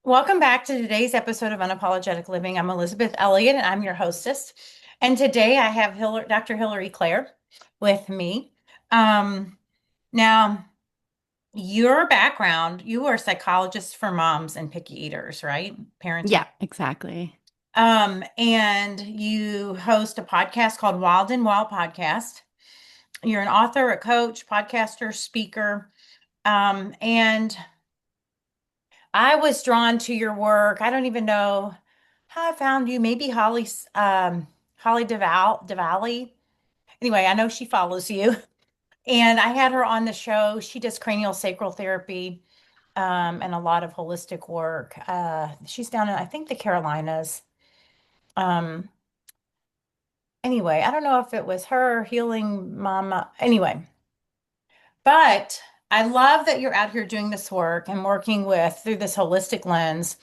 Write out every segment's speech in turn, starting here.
Welcome back to today's episode of Unapologetic Living. I'm Elizabeth Elliott and I'm your hostess. And today I have Dr. Hilary Claire with me. Um, now, your background, you are a psychologist for moms and picky eaters, right? Parenting. Yeah, exactly. And you host a podcast called Wild and Wild Podcast. You're an author, a coach, podcaster, speaker. And I was drawn to your work. I don't even know how I found you. Maybe Holly DeValley. Anyway, I know she follows you. And I had her on the show. She does cranial sacral therapy, and a lot of holistic work. She's down in, I think, the Carolinas. Um, anyway, I don't know if it was her healing mama. Anyway, but I love that you're out here doing this work and working with through this holistic lens,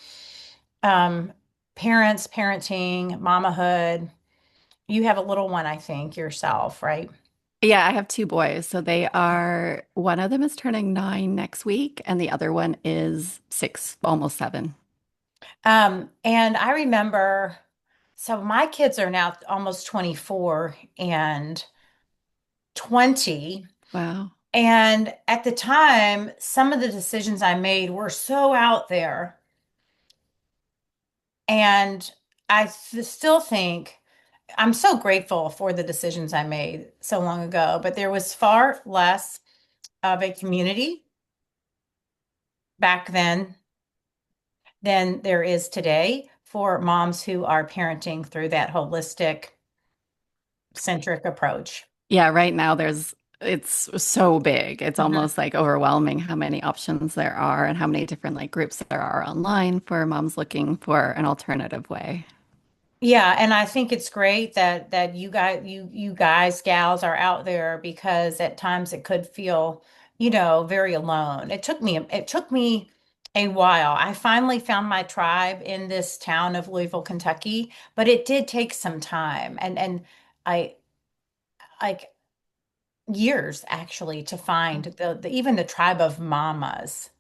um, parents, parenting, mamahood. You have a little one, I think, yourself, right? Yeah, I have two boys. So one of them is turning 9 next week, and the other one is 6, almost 7. And I remember, so my kids are now almost 24 and 20. Wow. And at the time, some of the decisions I made were so out there. And still think I'm so grateful for the decisions I made so long ago, but there was far less of a community back then than there is today for moms who are parenting through that holistic centric approach. Yeah, right now it's so big. It's Mhm. almost like overwhelming how many options there are and how many different like groups there are online for moms looking for an alternative way. Yeah, and I think it's great that you guys gals are out there because at times it could feel, very alone. It took me a while. I finally found my tribe in this town of Louisville, Kentucky, but it did take some time and I like years actually to find the even the tribe of mamas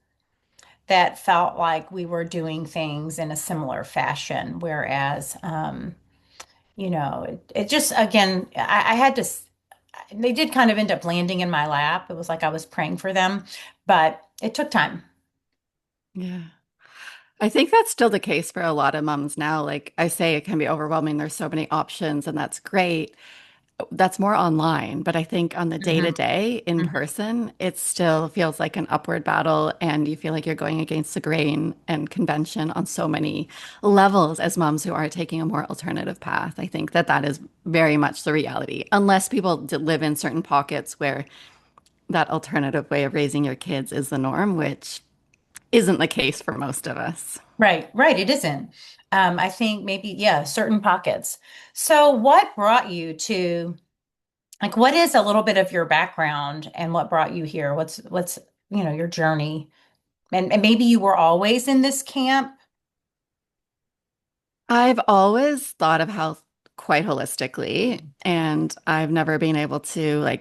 that felt like we were doing things in a similar fashion, whereas it just again, I had to, they did kind of end up landing in my lap. It was like I was praying for them, but it took time. Yeah. I think that's still the case for a lot of moms now. Like I say, it can be overwhelming. There's so many options, and that's great. That's more online, but I think on the day to Mhm. day in Mhm. person, it still feels like an upward battle, and you feel like you're going against the grain and convention on so many levels as moms who are taking a more alternative path. I think that is very much the reality, unless people live in certain pockets where that alternative way of raising your kids is the norm, which isn't the case for most of us. Right, right. It isn't. I think maybe, yeah, certain pockets. So what brought you to, like, what is a little bit of your background and what brought you here? What's your journey? And maybe you were always in this camp. I've always thought of health quite holistically, and I've never been able to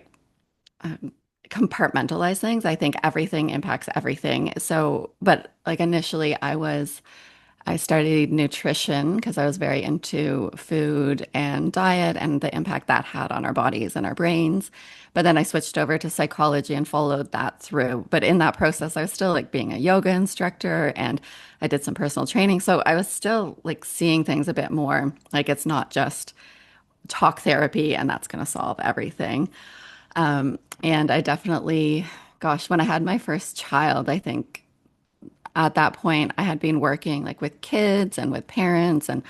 um, compartmentalize things. I think everything impacts everything. So, but like initially, I studied nutrition because I was very into food and diet and the impact that had on our bodies and our brains. But then I switched over to psychology and followed that through. But in that process, I was still like being a yoga instructor and I did some personal training. So I was still like seeing things a bit more like it's not just talk therapy and that's going to solve everything. And I definitely, gosh, when I had my first child, I think at that point I had been working like with kids and with parents and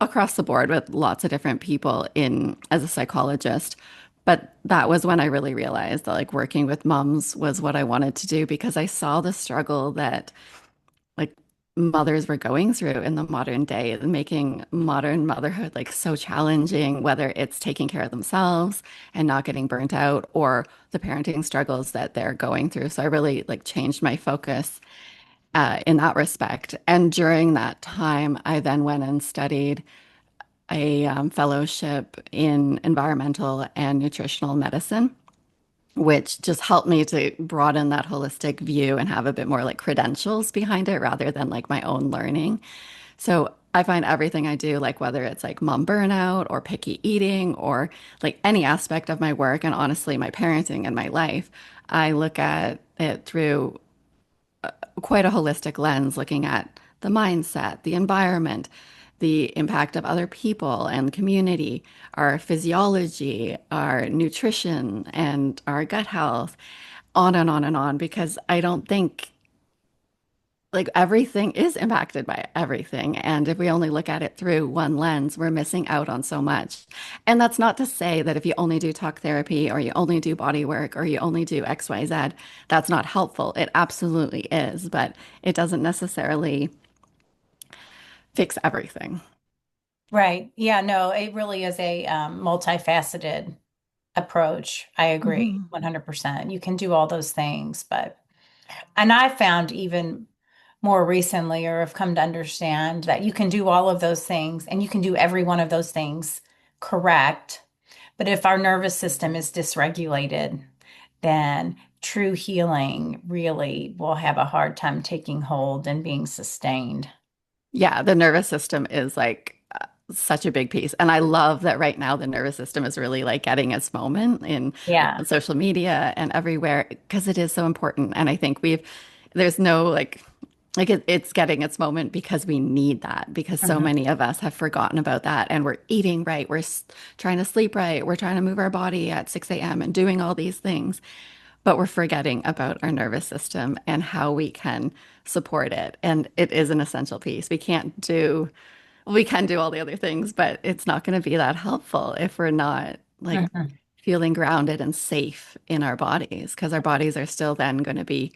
across the board with lots of different people in as a psychologist. But that was when I really realized that like working with moms was what I wanted to do because I saw the struggle that like mothers were going through in the modern day, making modern motherhood like so challenging, whether it's taking care of themselves and not getting burnt out or the parenting struggles that they're going through. So I really like changed my focus in that respect. And during that time, I then went and studied a fellowship in environmental and nutritional medicine. which just helped me to broaden that holistic view and have a bit more like credentials behind it rather than like my own learning. So I find everything I do, like whether it's like mom burnout or picky eating or like any aspect of my work and honestly my parenting and my life, I look at it through quite a holistic lens, looking at the mindset, the environment, the impact of other people and community, our physiology, our nutrition, and our gut health, on and on and on, because I don't think like everything is impacted by everything. And if we only look at it through one lens, we're missing out on so much. And that's not to say that if you only do talk therapy or you only do body work or you only do XYZ, that's not helpful. It absolutely is, but it doesn't necessarily fix everything. Right. Yeah, no, it really is a multifaceted approach. I agree Mhm. 100%. You can do all those things, but, and I found even more recently, or have come to understand that you can do all of those things and you can do every one of those things correct. But if our nervous system is dysregulated, then true healing really will have a hard time taking hold and being sustained. Yeah, the nervous system is like such a big piece. And I love that right now the nervous system is really like getting its moment in Yeah. social media and everywhere because it is so important. And I think there's no it's getting its moment because we need that because so Mhm. many of us have forgotten about that and we're eating right. Trying to sleep right. We're trying to move our body at 6 a.m. and doing all these things, but we're forgetting about our nervous system and how we can support it. And it is an essential piece. We can do all the other things, but it's not going to be that helpful if we're not like Mhm. feeling grounded and safe in our bodies, because our bodies are still then going to be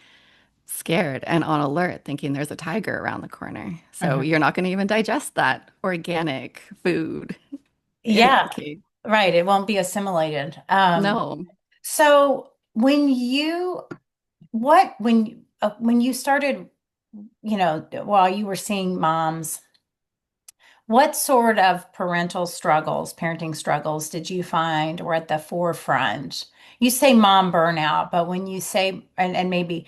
scared and on alert, thinking there's a tiger around the corner. So Mhm. you're not going to even digest that organic food in Yeah, that case. right. It won't be assimilated. No. So when you started, while you were seeing moms, what sort of parenting struggles did you find were at the forefront? You say mom burnout, but when you say, and maybe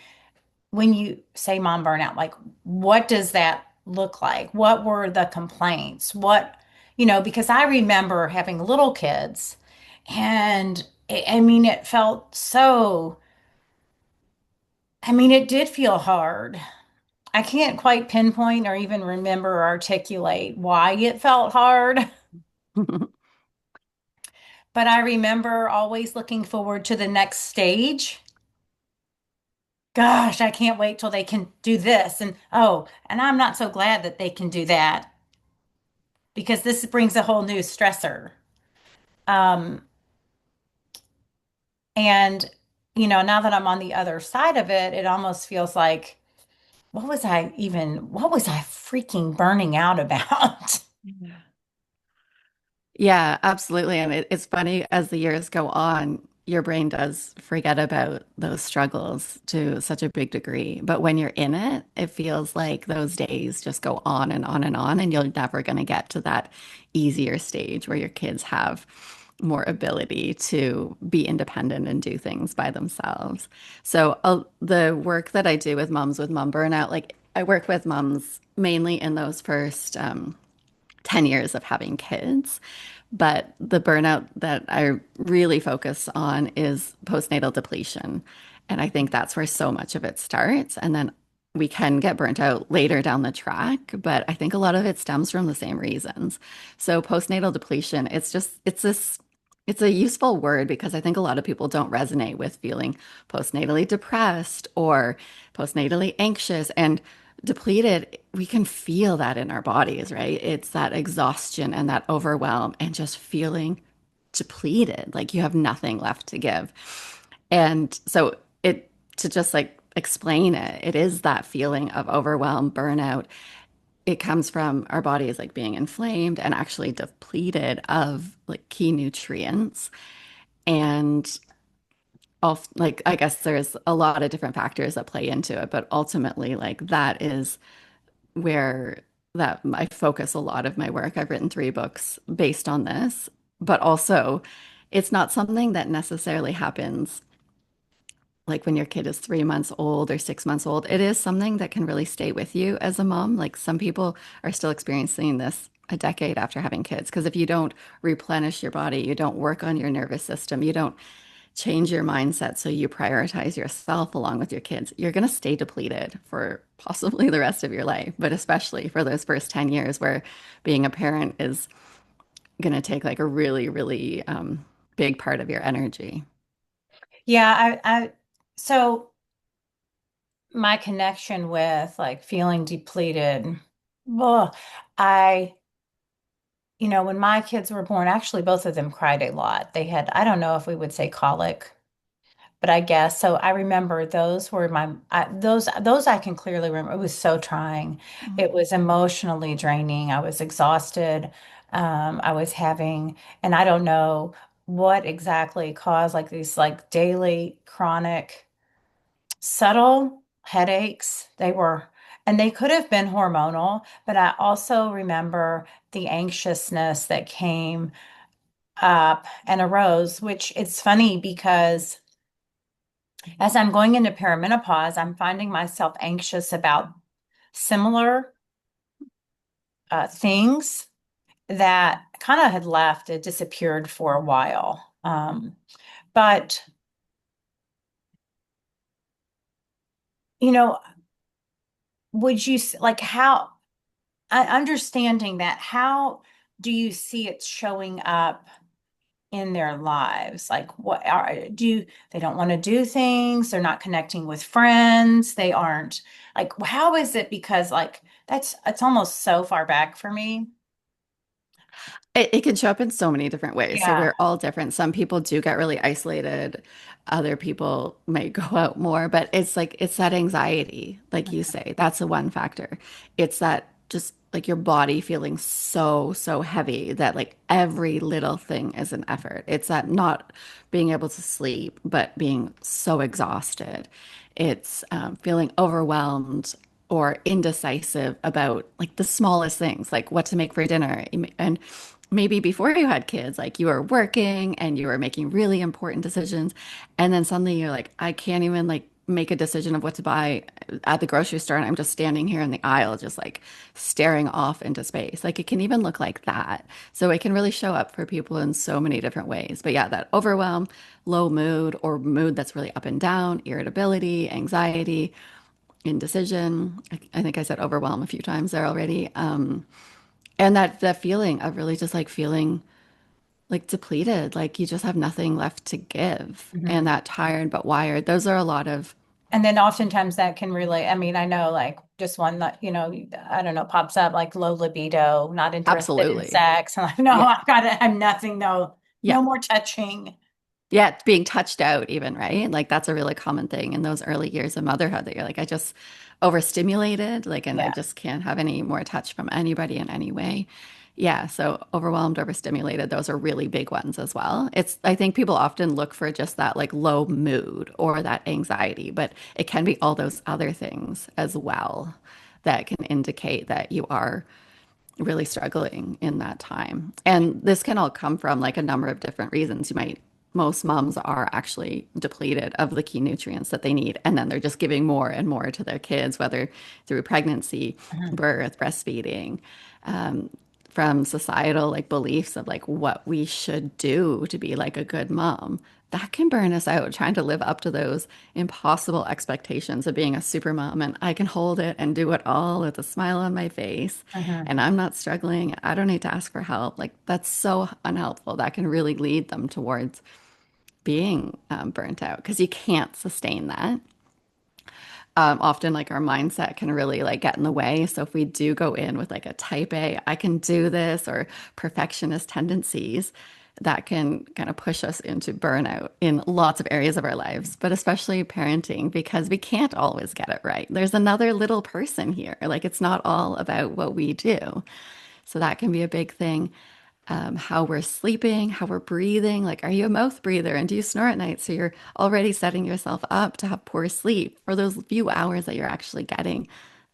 when you say mom burnout, like what does that look like? What were the complaints? Because I remember having little kids and I mean, it felt so, I mean, it did feel hard. I can't quite pinpoint or even remember or articulate why it felt hard, but I remember always looking forward to the next stage. Gosh, I can't wait till they can do this. And oh, and I'm not so glad that they can do that because this brings a whole new stressor. Um, and now that I'm on the other side of it, it almost feels like, what was I freaking burning out about? Yeah, absolutely. And it's funny as the years go on, your brain does forget about those struggles to such a big degree. But when you're in it, it feels like those days just go on and on and on, and you're never going to get to that easier stage where your kids have more ability to be independent and do things by themselves. So the work that I do with moms with mom burnout, like I work with moms mainly in those first 10 years of having kids. But the burnout that I really focus on is postnatal depletion. And I think that's where so much of it starts. And then we can get burnt out later down the track, but I think a lot of it stems from the same reasons. So postnatal depletion, it's a useful word because I think a lot of people don't resonate with feeling postnatally depressed or postnatally anxious. And depleted, we can feel that in our bodies, right? It's that exhaustion and that overwhelm and just feeling depleted, like you have nothing left to give. And so to just like explain it, it is that feeling of overwhelm, burnout. It comes from our bodies like being inflamed and actually depleted of like key nutrients. And like I guess there's a lot of different factors that play into it, but ultimately like that is where that I focus a lot of my work. I've written 3 books based on this, but also it's not something that necessarily happens like when your kid is 3 months old or 6 months old, it is something that can really stay with you as a mom. Like some people are still experiencing this a decade after having kids. Because if you don't replenish your body, you don't work on your nervous system, you don't change your mindset so you prioritize yourself along with your kids, you're going to stay depleted for possibly the rest of your life, but especially for those first 10 years where being a parent is going to take like a really, really big part of your energy. Yeah, so my connection with like feeling depleted, ugh, I, when my kids were born, actually both of them cried a lot. They had, I don't know if we would say colic, but I guess so. I remember those were those I can clearly remember. It was so trying. Mm. It was emotionally draining. I was exhausted. I was having, and I don't know what exactly caused like these like daily chronic subtle headaches. And they could have been hormonal, but I also remember the anxiousness that came up and arose, which it's funny because as I'm going into perimenopause, I'm finding myself anxious about similar things that kind of had left, it disappeared for a while. But, you know, would you like how, understanding that, how do you see it showing up in their lives? Like, they don't want to do things, they're not connecting with friends, they aren't like, how is it? Because, like, it's almost so far back for me. It can show up in so many different ways. So Yeah. we're all different. Some people do get really isolated. Other people may go out more, but it's like it's that anxiety, like you say, that's the one factor. It's that just like your body feeling so, so heavy that like every little thing is an effort. It's that not being able to sleep, but being so exhausted. It's feeling overwhelmed or indecisive about like the smallest things, like what to make for dinner. And maybe before you had kids, like you were working and you were making really important decisions, and then suddenly you're like, I can't even like make a decision of what to buy at the grocery store, and I'm just standing here in the aisle, just like staring off into space. Like it can even look like that. So it can really show up for people in so many different ways. But yeah, that overwhelm, low mood, or mood that's really up and down, irritability, anxiety, indecision. I think I said overwhelm a few times there already. And that feeling of really just like feeling like depleted, like you just have nothing left to give. And Mhm. that tired but wired, those are a lot of And then oftentimes that can relate. I mean, I know like just one that, I don't know, pops up like low libido, not interested in absolutely. sex. And like, no, Yeah. I'm nothing, no, Yeah. no more touching. Yeah, it's being touched out even, right? Like that's a really common thing in those early years of motherhood that you're like, I just overstimulated, like, and I Yeah. just can't have any more touch from anybody in any way. Yeah, so overwhelmed, overstimulated, those are really big ones as well. I think people often look for just that like low mood or that anxiety, but it can be all those other things as well that can indicate that you are really struggling in that time. And this can all come from like a number of different reasons. Most moms are actually depleted of the key nutrients that they need. And then they're just giving more and more to their kids, whether through pregnancy, Mhm. birth, breastfeeding, um, from societal like beliefs of like what we should do to be like a good mom. That can burn us out trying to live up to those impossible expectations of being a super mom. And I can hold it and do it all with a smile on my face. Mhm. And I'm not struggling. I don't need to ask for help. Like, that's so unhelpful. That can really lead them towards being burnt out because you can't sustain that. Often, like, our mindset can really like get in the way. So, if we do go in with like a type A, I can do this, or perfectionist tendencies, that can kind of push us into burnout in lots of areas of our lives, but especially parenting because we can't always get it right. There's another little person here. Like, it's not all about what we do. So that can be a big thing. How we're sleeping, how we're breathing. Like, are you a mouth breather and do you snore at night? So you're already setting yourself up to have poor sleep for those few hours that you're actually getting.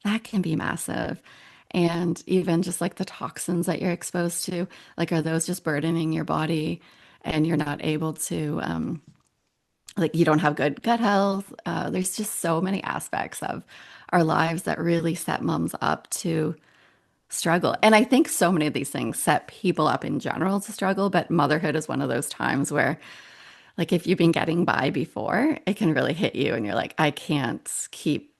That can be massive. And even just like the toxins that you're exposed to, like, are those just burdening your body and you're not able to like you don't have good gut health. There's just so many aspects of our lives that really set moms up to struggle. And I think so many of these things set people up in general to struggle, but motherhood is one of those times where, like, if you've been getting by before, it can really hit you, and you're like, I can't keep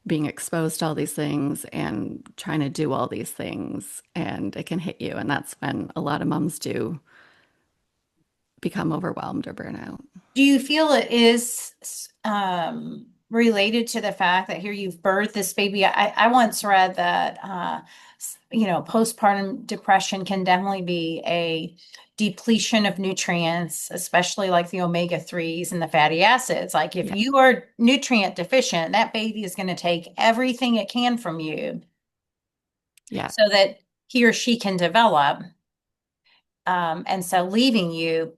being exposed to all these things and trying to do all these things, and it can hit you. And that's when a lot of moms do become overwhelmed or burn out. Do you feel it is related to the fact that here you've birthed this baby? I once read that postpartum depression can definitely be a depletion of nutrients, especially like the omega-3s and the fatty acids. Like if Yeah. you are nutrient deficient, that baby is going to take everything it can from you Yeah. so that he or she can develop. And so leaving you,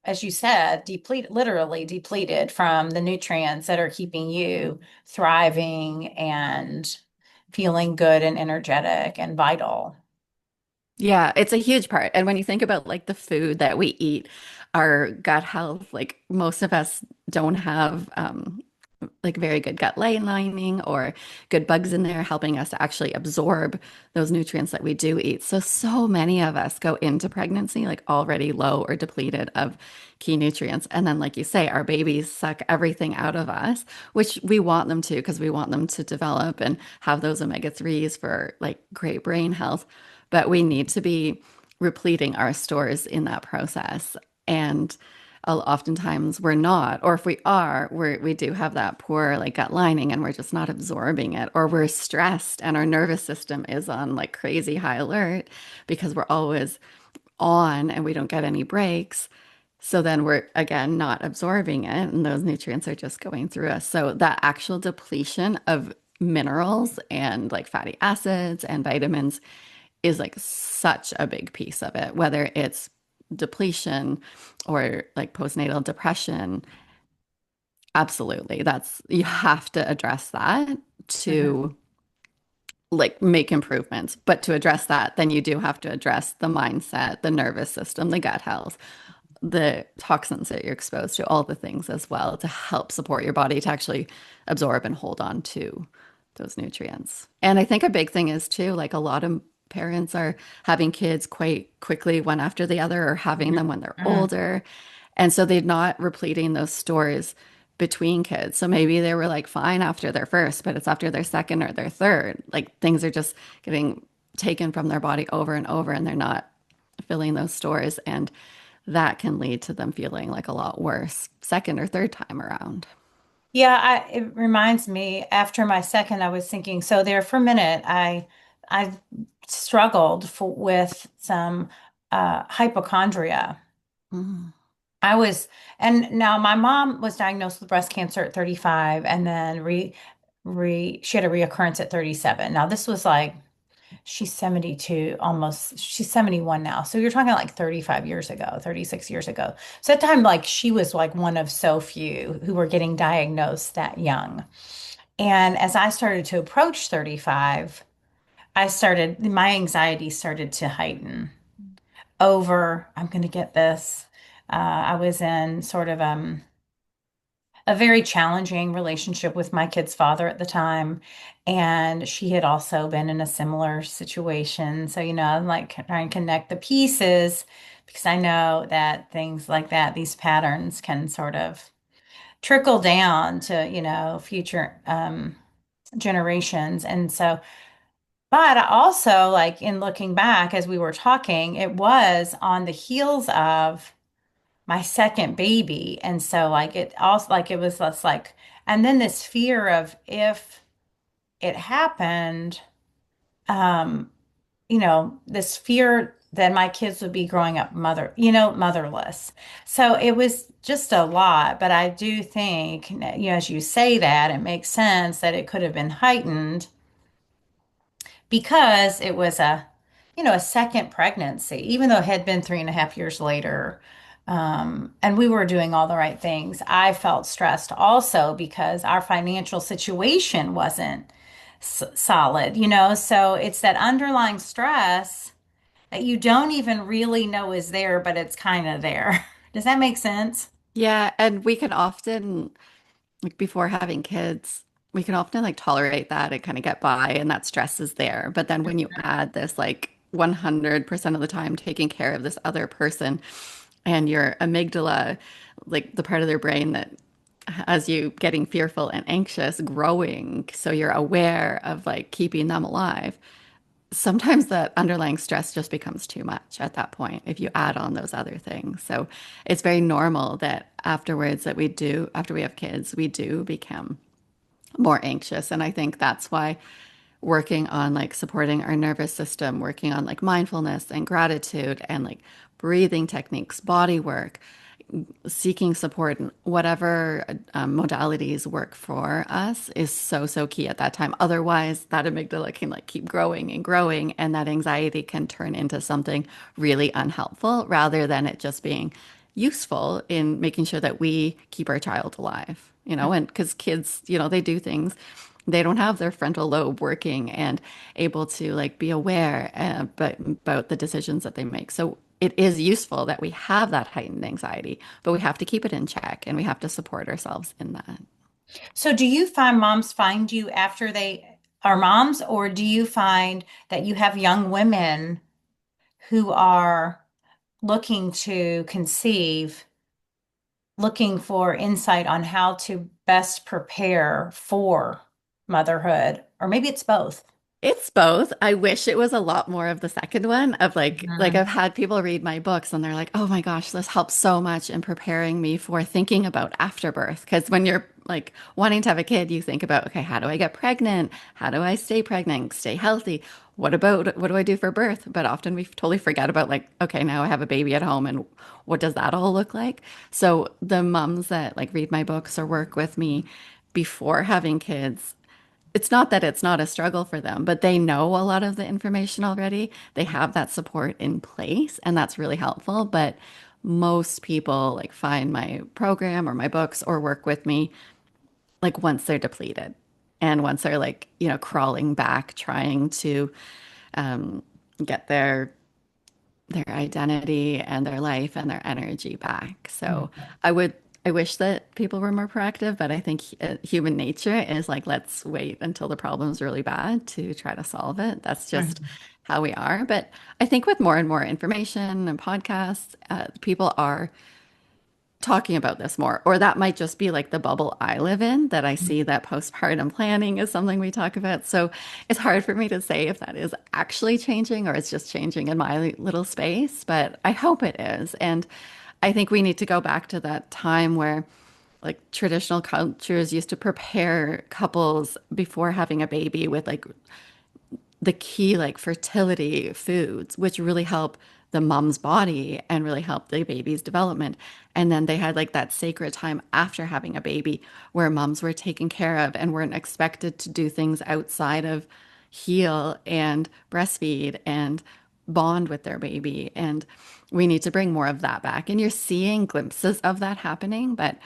as you said, literally depleted from the nutrients that are keeping you thriving and feeling good and energetic and vital. Yeah, it's a huge part. And when you think about like the food that we eat, our gut health, like most of us don't have like very good gut lining or good bugs in there helping us to actually absorb those nutrients that we do eat. So, so many of us go into pregnancy like already low or depleted of key nutrients. And then, like you say, our babies suck everything out of us, which we want them to because we want them to develop and have those omega-3s for like great brain health. But we need to be repleting our stores in that process. And oftentimes we're not, or if we are, we do have that poor like gut lining and we're just not absorbing it, or we're stressed and our nervous system is on like crazy high alert because we're always on and we don't get any breaks. So then we're again not absorbing it and those nutrients are just going through us. So that actual depletion of minerals and like fatty acids and vitamins is like such a big piece of it, whether it's depletion or like postnatal depression. Absolutely. That's, you have to address that Mhm. to like make improvements. But to address that, then you do have to address the mindset, the nervous system, the gut health, the toxins that you're exposed to, all the things as well to help support your body to actually absorb and hold on to those nutrients. And I think a big thing is too, like a lot of parents are having kids quite quickly one after the other or having them when they're Mhm. older. And so they're not repleting those stores between kids. So maybe they were like fine after their first, but it's after their second or their third. Like things are just getting taken from their body over and over, and they're not filling those stores. And that can lead to them feeling like a lot worse second or third time around. Yeah, it reminds me after my second, I was thinking, so there for a minute, I struggled with some hypochondria. Mm. I was, and now my mom was diagnosed with breast cancer at 35 and then she had a reoccurrence at 37. Now this was like she's 72, almost, she's 71 now. So you're talking like 35 years ago, 36 years ago. So at that time, like she was like one of so few who were getting diagnosed that young. And as I started to approach 35, my anxiety started to heighten over, I'm going to get this. I was in sort of a very challenging relationship with my kid's father at the time. And she had also been in a similar situation. So, I'm like trying to connect the pieces because I know that things like that, these patterns can sort of trickle down to, future generations. And so, but I also like in looking back as we were talking, it was on the heels of my second baby. And so like it also like it was less like and then this fear of if it happened, um, this fear that my kids would be growing up motherless. So it was just a lot, but I do think, as you say that, it makes sense that it could have been heightened because it was a second pregnancy, even though it had been 3.5 years later. And we were doing all the right things. I felt stressed also because our financial situation wasn't solid, so it's that underlying stress that you don't even really know is there, but it's kind of there. Does that make sense? Yeah, and we can often, like before having kids, we can often like tolerate that and kind of get by, and that stress is there. But then when you add this like 100% of the time taking care of this other person and your amygdala, like the part of their brain that has you getting fearful and anxious, growing, so you're aware of like keeping them alive. Sometimes that underlying stress just becomes too much at that point if you add on those other things. So it's very normal that afterwards that we do, after we have kids, we do become more anxious. And I think that's why working on like supporting our nervous system, working on like mindfulness and gratitude and like breathing techniques, body work, seeking support in whatever modalities work for us is so, so key at that time. Otherwise, that amygdala can like keep growing and growing, and that anxiety can turn into something really unhelpful rather than it just being useful in making sure that we keep our child alive, you know, and because kids, you know, they do things. They don't have their frontal lobe working and able to like be aware but about the decisions that they make. So it is useful that we have that heightened anxiety, but we have to keep it in check and we have to support ourselves in that. So do you find moms find you after they are moms, or do you find that you have young women who are looking to conceive, looking for insight on how to best prepare for motherhood? Or maybe it's both. It's both. I wish it was a lot more of the second one of like I've Mhm. had people read my books and they're like, "Oh my gosh, this helps so much in preparing me for thinking about afterbirth." Because when you're like wanting to have a kid, you think about, okay, how do I get pregnant? How do I stay pregnant, stay healthy? What do I do for birth? But often we totally forget about like, okay, now I have a baby at home and what does that all look like? So the moms that like read my books or work with me before having kids, it's not that it's not a struggle for them, but they know a lot of the information already. They have that support in place, and that's really helpful. But most people like find my program or my books or work with me like once they're depleted and once they're like, you know, crawling back, trying to um, get their identity and their life and their energy back. So I would, I wish that people were more proactive, but I think human nature is like, let's wait until the problem's really bad to try to solve it. That's just Mhm. how we are. But I think with more and more information and podcasts, people are talking about this more, or that might just be like the bubble I live in that I see that postpartum planning is something we talk about. So it's hard for me to say if that is actually changing or it's just changing in my little space, but I hope it is. And I think we need to go back to that time where like traditional cultures used to prepare couples before having a baby with like the key like fertility foods, which really help the mom's body and really help the baby's development. And then they had like that sacred time after having a baby where moms were taken care of and weren't expected to do things outside of heal and breastfeed and bond with their baby. And we need to bring more of that back. And you're seeing glimpses of that happening, but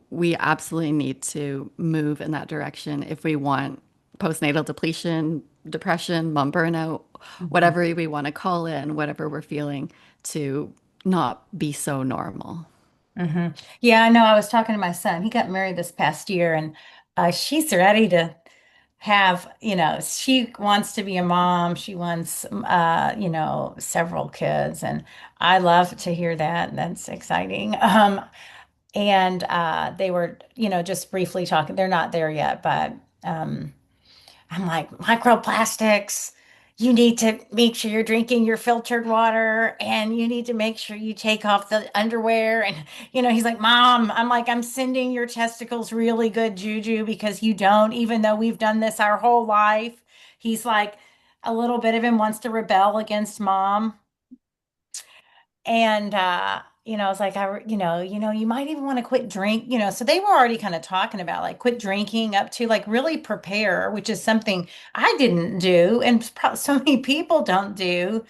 we absolutely need to move in that direction if we want postnatal depletion, depression, mom burnout, Mhm. whatever we want to call it, and whatever we're feeling to not be so normal. hmm Yeah, I know. I was talking to my son. He got married this past year, and she's ready to have, she wants to be a mom. She wants, several kids, and I love to hear that. That's exciting. And they were, just briefly talking. They're not there yet, but um, I'm like, microplastics. You need to make sure you're drinking your filtered water and you need to make sure you take off the underwear. And, he's like, Mom, I'm like, I'm sending your testicles really good juju because you don't, even though we've done this our whole life. He's like, a little bit of him wants to rebel against mom. And I was like, you might even want to quit drink, so they were already kind of talking about like quit drinking up to like really prepare, which is something I didn't do and so many people don't do.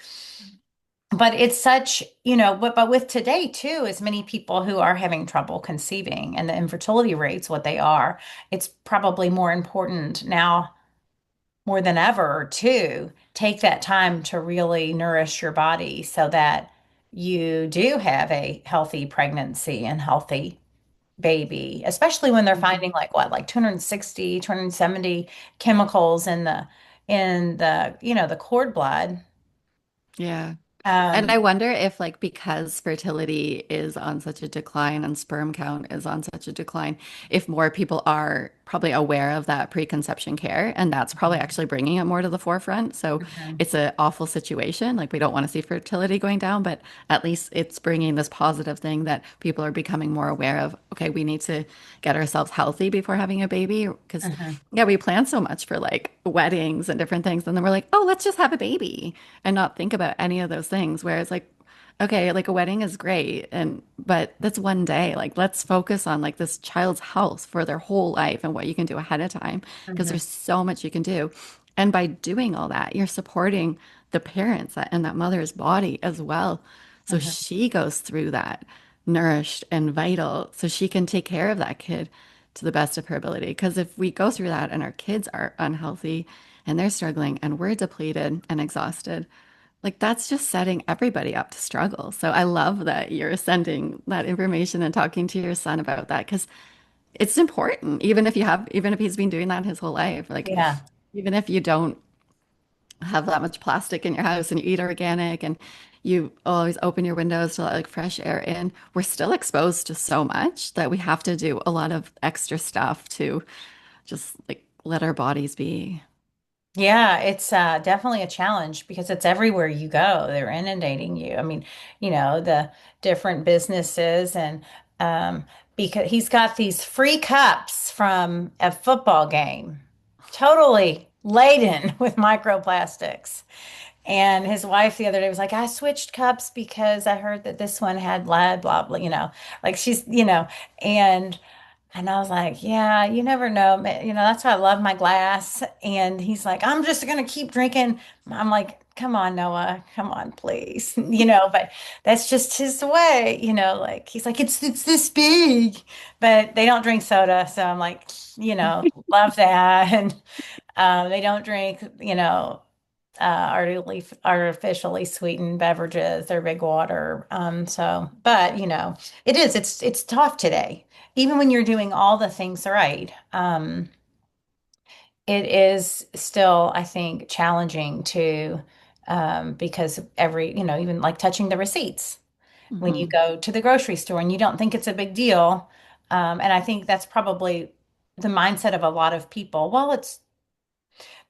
But it's such, but with today too, as many people who are having trouble conceiving and the infertility rates what they are, it's probably more important now more than ever to take that time to really nourish your body so that you do have a healthy pregnancy and healthy baby, especially when they're finding like what, like 260, 270 chemicals in the the cord blood. Yeah. And Um, I wonder if, like, because fertility is on such a decline and sperm count is on such a decline, if more people are probably aware of that preconception care, and that's probably actually bringing it more to the forefront. So mhm, it's an awful situation. Like, we don't want to see fertility going down, but at least it's bringing this positive thing that people are becoming more aware of. Okay, we need to get ourselves healthy before having a baby. Because, mhm, yeah, we plan so much for like weddings and different things. And then we're like, oh, let's just have a baby and not think about any of those things. Whereas like, okay, like a wedding is great and but that's one day. Like let's focus on like this child's health for their whole life and what you can do ahead of time because mhm, there's so much you can do. And by doing all that, you're supporting the parents and that mother's body as well. So mhm, she goes through that nourished and vital so she can take care of that kid to the best of her ability. Because if we go through that and our kids are unhealthy and they're struggling and we're depleted and exhausted, like that's just setting everybody up to struggle. So I love that you're sending that information and talking to your son about that because it's important. Even if he's been doing that his whole life, like yeah. even if you don't have that much plastic in your house and you eat organic and you always open your windows to let like fresh air in, we're still exposed to so much that we have to do a lot of extra stuff to just like let our bodies be. Yeah, it's definitely a challenge because it's everywhere you go. They're inundating you. I mean, the different businesses and um, because he's got these free cups from a football game, totally laden with microplastics. And his wife the other day was like, I switched cups because I heard that this one had lead, blah, blah, like and I was like, yeah, you never know. That's why I love my glass. And he's like, I'm just going to keep drinking. I'm like, come on, Noah, come on, please. But that's just his way, like he's like, it's this big, but they don't drink soda. So I'm like, love that. And they don't drink, artificially sweetened beverages or big water. But it's tough today. Even when you're doing all the things right, it is still, I think, challenging to because even like touching the receipts when you Mhm. go to the grocery store and you don't think it's a big deal. And I think that's probably the mindset of a lot of people. Well,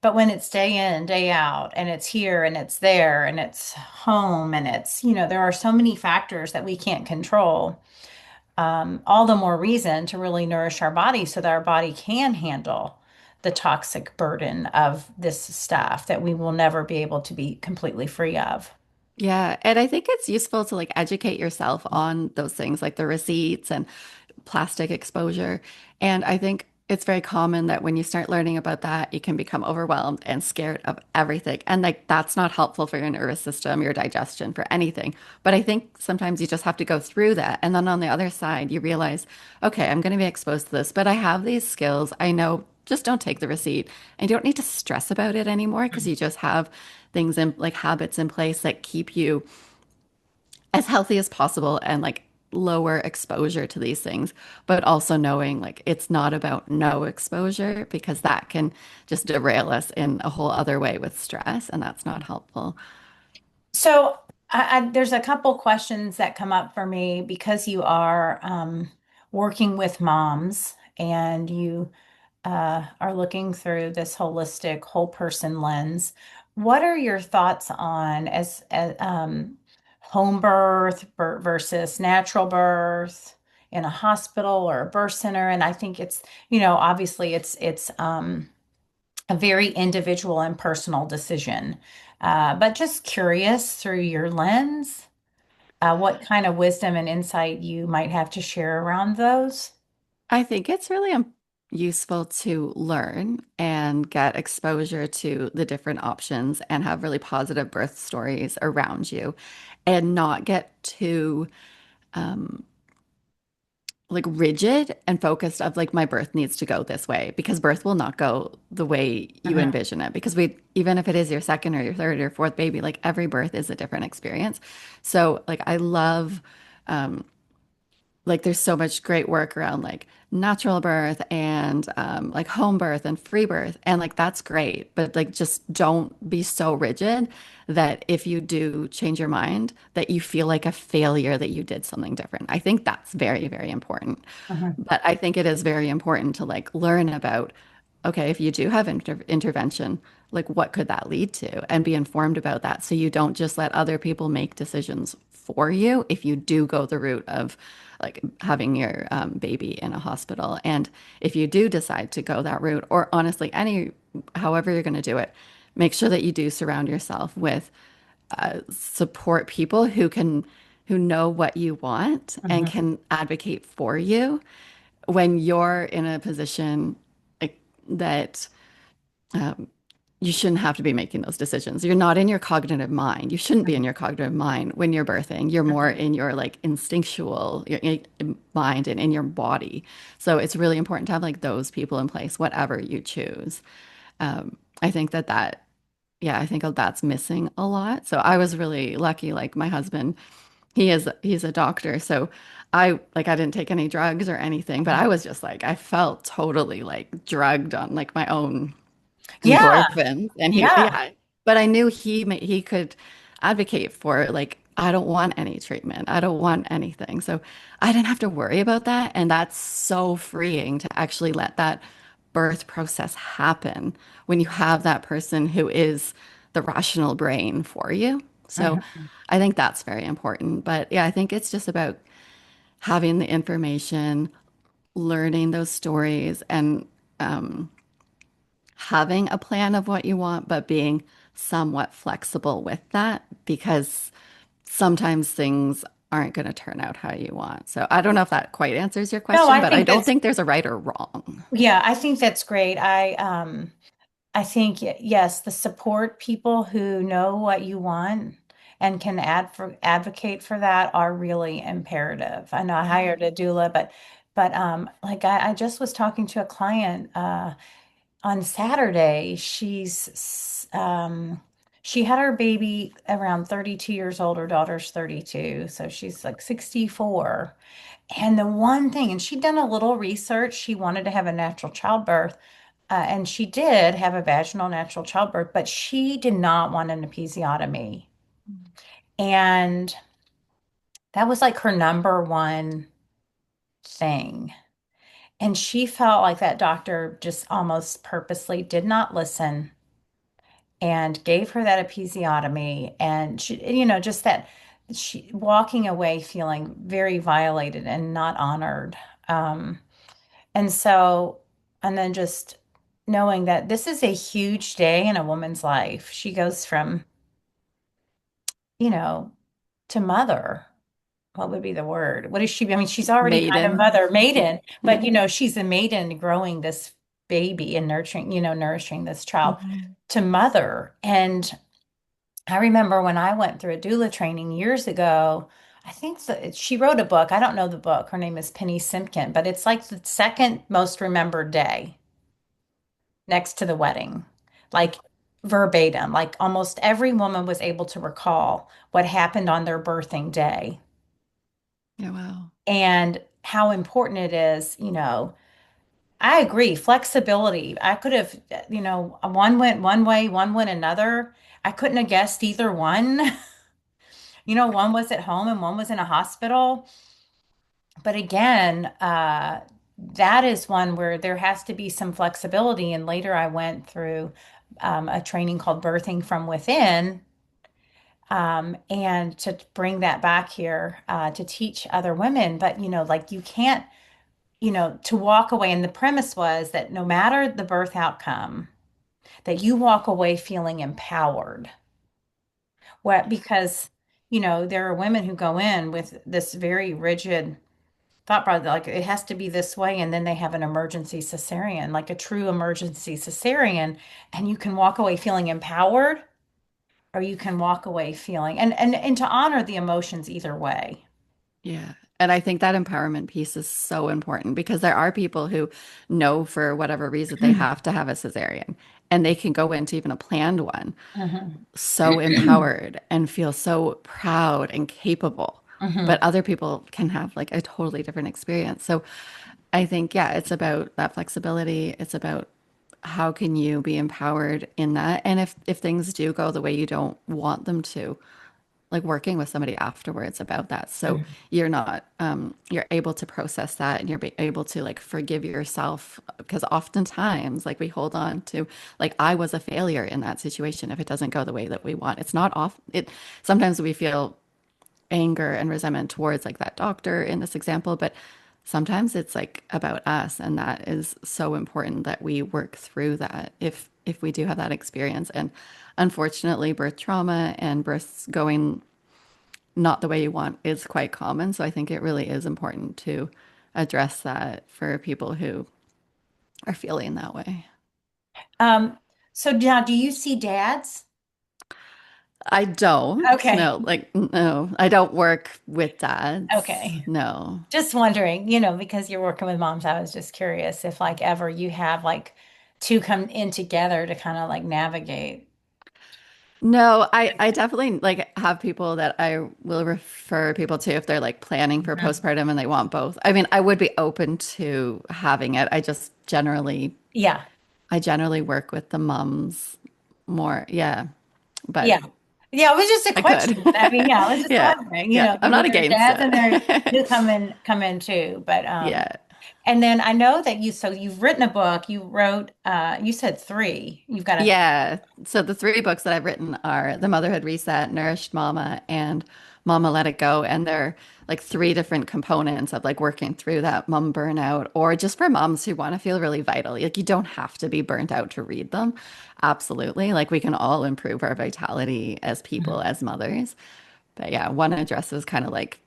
but when it's day in, day out, and it's here and it's there and it's home and there are so many factors that we can't control. All the more reason to really nourish our body so that our body can handle the toxic burden of this stuff that we will never be able to be completely free of. Yeah, and I think it's useful to like educate yourself on those things like the receipts and plastic exposure. And I think it's very common that when you start learning about that, you can become overwhelmed and scared of everything. And like that's not helpful for your nervous system, your digestion, for anything. But I think sometimes you just have to go through that. And then on the other side, you realize, okay, I'm going to be exposed to this, but I have these skills. I know just don't take the receipt. And you don't need to stress about it anymore because you just have things in like habits in place that keep you as healthy as possible and like lower exposure to these things, but also knowing like it's not about no exposure because that can just derail us in a whole other way with stress, and that's not helpful. So there's a couple questions that come up for me because you are working with moms and you are looking through this holistic whole person lens. What are your thoughts on as home birth versus natural birth in a hospital or a birth center? And I think it's, obviously it's a very individual and personal decision. But just curious through your lens, what kind of wisdom and insight you might have to share around those. I think it's really useful to learn and get exposure to the different options and have really positive birth stories around you and not get too like rigid and focused of like my birth needs to go this way because birth will not go the way you Mhm. envision it because we even if it is your second or your third or fourth baby, like every birth is a different experience. So like I love um like there's so much great work around like natural birth and like home birth and free birth and like that's great, but like just don't be so rigid that if you do change your mind that you feel like a failure that you did something different. I think that's very, very important. Mhm. But I think it is very important to like learn about, okay, if you do have intervention, like what could that lead to? And be informed about that so you don't just let other people make decisions for you if you do go the route of like having your baby in a hospital. And if you do decide to go that route, or honestly, however you're going to do it, make sure that you do surround yourself with support people who know what you want and Mhm. can advocate for you when you're in a position like, that you shouldn't have to be making those decisions. You're not in your cognitive mind. You shouldn't be in your cognitive mind when you're birthing. You're more Mhm. in your like instinctual mind and in your body. So it's really important to have like those people in place, whatever you choose. I think yeah, I think that's missing a lot. So I was really lucky. Like my husband, he's a doctor, so I didn't take any drugs or anything, but I was just like I felt totally like drugged on like my own Yeah, endorphins, and yeah. yeah, but I knew he could advocate for like I don't want any treatment, I don't want anything, so I didn't have to worry about that, and that's so freeing to actually let that birth process happen when you have that person who is the rational brain for you. So Mhm. I think that's very important. But yeah, I think it's just about having the information, learning those stories, and having a plan of what you want, but being somewhat flexible with that because sometimes things aren't going to turn out how you want. So I don't know if that quite answers your No, question, I but I think don't that's think there's a right or wrong. yeah, I think that's great. I think yes, the support people who know what you want and can advocate for that are really imperative. I know I hired a doula, but like I just was talking to a client on Saturday. She had her baby around 32 years old. Her daughter's 32, so she's like 64. And the one thing, and she'd done a little research, she wanted to have a natural childbirth. And she did have a vaginal natural childbirth, but she did not want an episiotomy. And that was like her number one thing. And she felt like that doctor just almost purposely did not listen and gave her that episiotomy. And she, just that she walking away feeling very violated and not honored. Um, And so, and then just knowing that this is a huge day in a woman's life. She goes from, you know, to mother. What would be the word? What is she? I mean, she's already kind of Maiden. mother, maiden, but she's a maiden growing this baby and nurturing, nourishing this child Mhm. to mother. And I remember when I went through a doula training years ago, I think that she wrote a book. I don't know the book. Her name is Penny Simpkin, but it's like the second most remembered day next to the wedding, like verbatim, like almost every woman was able to recall what happened on their birthing day Yeah, wow. and how important it is, I agree, flexibility. I could have, one went one way, one went another. I couldn't have guessed either one. One was at home and one was in a hospital. But again, that is one where there has to be some flexibility. And later I went through a training called Birthing from Within, and to bring that back here to teach other women. But, like you can't, to walk away. And the premise was that no matter the birth outcome, that you walk away feeling empowered. What, because, there are women who go in with this very rigid thought process, like it has to be this way, and then they have an emergency cesarean, like a true emergency cesarean, and you can walk away feeling empowered, or you can walk away feeling and to honor the emotions either way. Yeah. And I think that empowerment piece is so important because there are people who know for whatever reason they have to have a cesarean and they can go into even a planned one Mhm. so empowered and feel so proud and capable. But Mhm. other people can have like a totally different experience. So I think, yeah, it's about that flexibility. It's about how can you be empowered in that. And if things do go the way you don't want them to, like working with somebody afterwards about that. So Mhm. you're not, you're able to process that and able to like forgive yourself because oftentimes like we hold on to like I was a failure in that situation if it doesn't go the way that we want. It's not off it. Sometimes we feel anger and resentment towards like that doctor in this example, but sometimes it's like about us and that is so important that we work through that if we do have that experience. And unfortunately, birth trauma and births going not the way you want is quite common. So I think it really is important to address that for people who are feeling that way. Um, so now do you see dads? I don't, Okay. no, like, no, I don't work with dads. Okay. No. Just wondering, because you're working with moms, I was just curious if like ever you have like two come in together to kind of like navigate. No, I definitely like have people that I will refer people to if they're like planning for Mhm. postpartum and they want both. I mean, I would be open to having it. Yeah. I generally work with the moms more. Yeah, Yeah. but Yeah, it was just a I could. question. I mean, yeah, I was just Yeah. wondering, Yeah. I'm because not there's against dads and there it. do come in too. But Yeah. and then I know that you've written a book. You wrote you said three. You've got a Yeah. So the three books that I've written are The Motherhood Reset, Nourished Mama, and Mama Let It Go. And they're like three different components of like working through that mom burnout, or just for moms who want to feel really vital. Like you don't have to be burnt out to read them. Absolutely. Like we can all improve our vitality as people, as mothers. But yeah, one addresses kind of like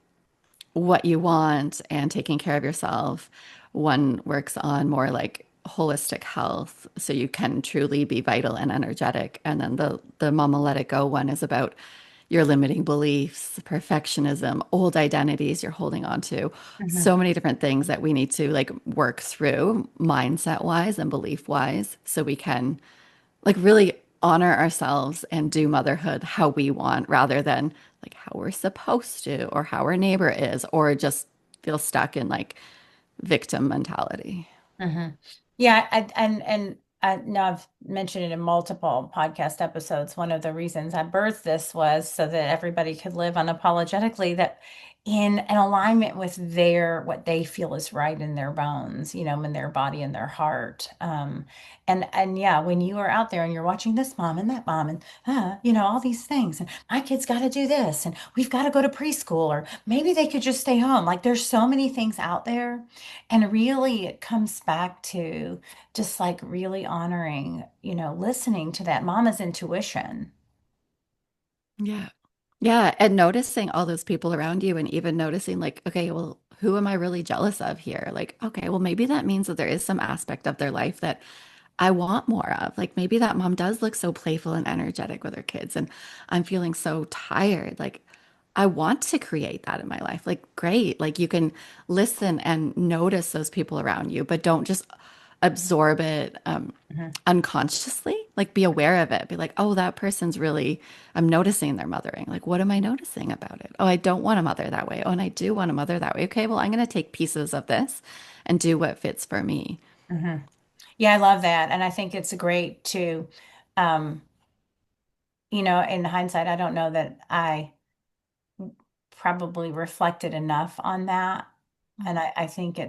what you want and taking care of yourself. One works on more like holistic health so you can truly be vital and energetic. And then the Mama Let It Go one is about your limiting beliefs, perfectionism, old identities you're holding on to. Mhm. So many different things that we need to like work through mindset wise and belief wise so we can like really honor ourselves and do motherhood how we want rather than like how we're supposed to or how our neighbor is or just feel stuck in like victim mentality. hmm Yeah, and I know I've mentioned it in multiple podcast episodes. One of the reasons I birthed this was so that everybody could live unapologetically that in an alignment with their what they feel is right in their bones, in their body and their heart. And yeah, when you are out there and you're watching this mom and that mom and all these things, and my kid's got to do this, and we've got to go to preschool, or maybe they could just stay home. Like there's so many things out there. And really, it comes back to just like really honoring, listening to that mama's intuition. Yeah. Yeah. And noticing all those people around you and even noticing, like, okay, well, who am I really jealous of here? Like, okay, well, maybe that means that there is some aspect of their life that I want more of. Like, maybe that mom does look so playful and energetic with her kids, and I'm feeling so tired. Like, I want to create that in my life. Like, great. Like, you can listen and notice those people around you, but don't just absorb it Mhm. unconsciously. Like, be aware of it. Be like, oh, that person's really, I'm noticing their mothering. Like, what am I noticing about it? Oh, I don't want a mother that way. Oh, and I do want a mother that way. Okay, well, I'm going to take pieces of this and do what fits for me. Mhm. Yeah, I love that. And I think it's great to, um, in hindsight, I don't know that I probably reflected enough on that. And I think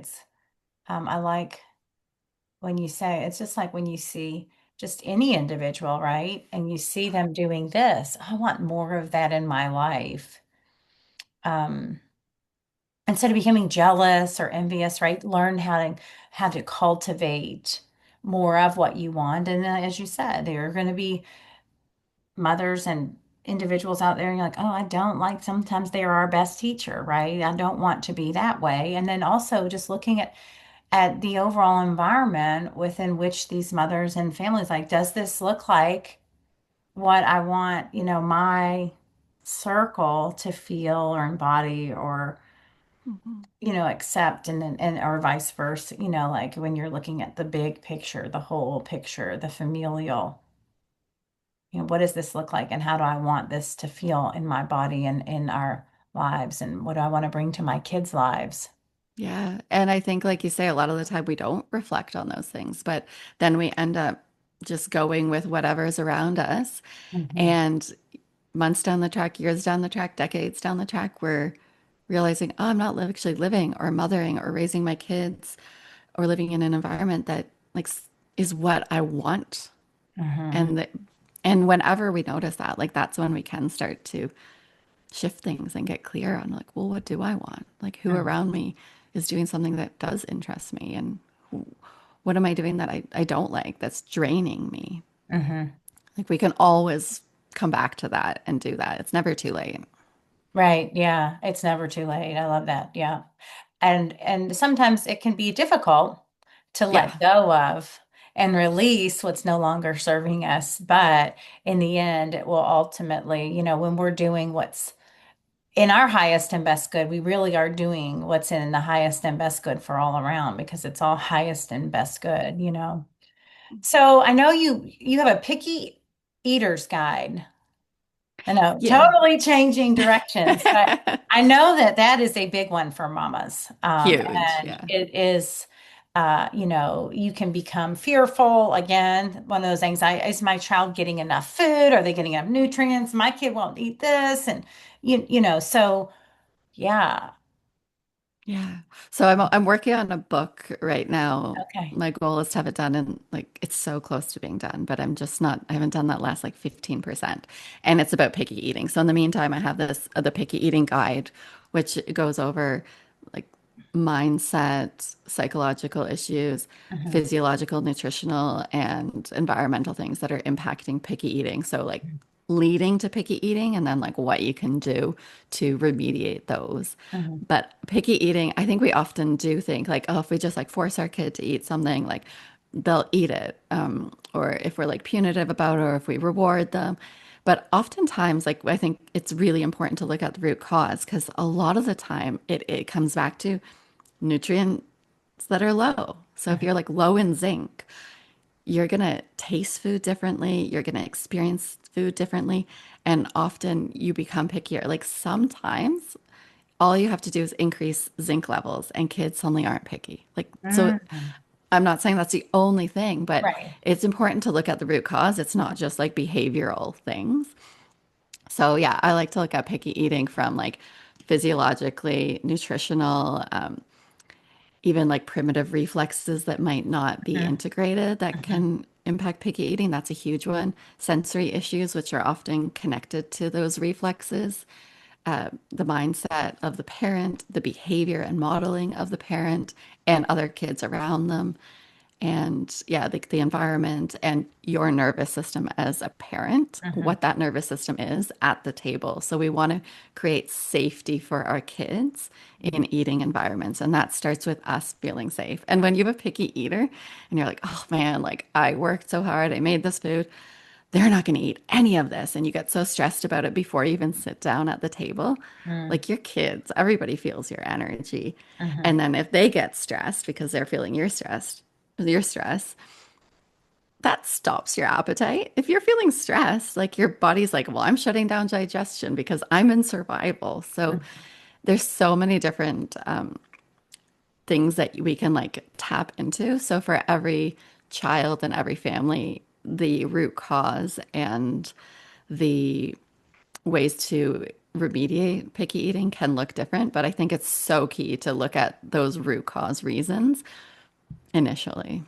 I like when you say, it's just like when you see just any individual, right? And you see them doing this, I want more of that in my life. Um, instead of becoming jealous or envious, right? Learn how to cultivate more of what you want. And as you said, there are going to be mothers and individuals out there, and you're like, oh, I don't like, sometimes they are our best teacher, right? I don't want to be that way. And then also just looking at the overall environment within which these mothers and families, like, does this look like what I want, my circle to feel or embody or Mhm. accept and or vice versa, like when you're looking at the big picture, the whole picture, the familial, what does this look like and how do I want this to feel in my body and in our lives and what do I want to bring to my kids' lives? Yeah. And I think, like you say, a lot of the time we don't reflect on those things, but then we end up just going with whatever's around us. Hmm. And months down the track, years down the track, decades down the track, we're realizing, oh, I'm not actually living or mothering or raising my kids or living in an environment that like is what I want. Hmm. And and whenever we notice that, like that's when we can start to shift things and get clear on like, well, what do I want? Like who around me is doing something that does interest me and what am I doing that I don't like that's draining me? Hmm. Like we can always come back to that and do that. It's never too late. Right. Yeah. It's never too late. I love that. Yeah. And sometimes it can be difficult to let Yeah. go of and release what's no longer serving us. But in the end, it will ultimately, when we're doing what's in our highest and best good, we really are doing what's in the highest and best good for all around because it's all highest and best good. So I know you have a picky eater's guide. I know, Yeah. totally changing directions, but I know that that is a big one for mamas. Huge. And Yeah. it is, you can become fearful. Again, one of those anxiety, is my child getting enough food? Are they getting enough nutrients? My kid won't eat this. And so yeah. Yeah. So I'm working on a book right now. Okay. My goal is to have it done and like it's so close to being done, but I'm just not, I haven't done that last like 15%. And it's about picky eating. So in the meantime, I have this the picky eating guide, which goes over like mindset, psychological issues, Hmm. physiological, nutritional, and environmental things that are impacting picky eating. So like leading to picky eating and then like what you can do to remediate those. Hmm. But picky eating, I think we often do think like, oh, if we just like force our kid to eat something, like they'll eat it. Or if we're like punitive about it, or if we reward them. But oftentimes, like I think it's really important to look at the root cause because a lot of the time it comes back to nutrients that are low. So if you're like low in zinc, you're gonna taste food differently, you're gonna experience food differently, and often you become pickier. Like sometimes all you have to do is increase zinc levels and kids suddenly aren't picky. Like, so Hmm. I'm not saying that's the only thing, but Right. it's important to look at the root cause. It's not just like behavioral things. So yeah, I like to look at picky eating from like physiologically, nutritional, even like primitive reflexes that might not be Hmm. integrated that Hmm. can impact picky eating. That's a huge one. Sensory issues, which are often connected to those reflexes, the mindset of the parent, the behavior and modeling of the parent and other kids around them. And yeah, the environment and your nervous system as a parent, Hmm. what that nervous system is at the table. So we want to create safety for our kids in eating environments. And that starts with us feeling safe. And when you have a picky eater and you're like, oh man, like I worked so hard, I made this food, they're not going to eat any of this. And you get so stressed about it before you even sit down at the table. Hmm. Like your kids, everybody feels your energy. Hmm. And then if they get stressed because they're feeling your stress, that stops your appetite. If you're feeling stressed, like your body's like, well, I'm shutting down digestion because I'm in survival. So there's so many different things that we can like tap into. So for every child and every family, the root cause and the ways to remediate picky eating can look different, but I think it's so key to look at those root cause reasons initially.